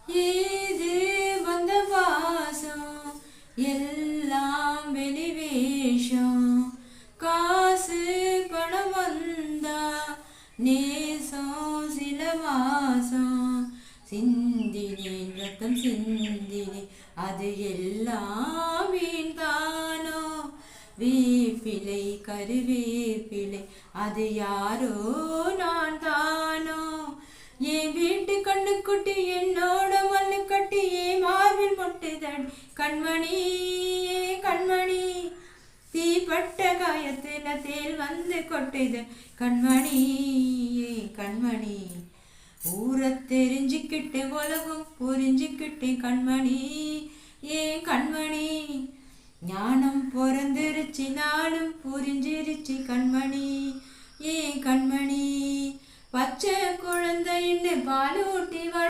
ஏது வந்த பாசம் எல்லாம் வெளிவேஷம். காசு பணம் வந்தா நேசம் சில மாசம். சிந்தினேன் ரத்தம் சிந்தினேன் அது எல்லாம் வீண் தானோ. வேப்பிலை கருவேப்பிலை அது யாரோ நான் தானோ. என் வீட்டு கண்ணுக்குட்டி என்னோட மண்ணு கட்டி என் மார்பில் மொட்டுதடி கண்மணி கண்மணி. தீப்பட்ட காயத்துல தேல் வந்து கொட்டுது கண்மணி கண்மணி. ஊரை தெரிஞ்சுக்கிட்டு உலகம் புரிஞ்சுக்கிட்டு கண்மணி கண்மணி. ஞானம் பிறந்துருச்சு நாளும் புரிஞ்சிருச்சு கண்மணி கண்மணி. பச்சை குழந்தைன்னு பாலூட்டி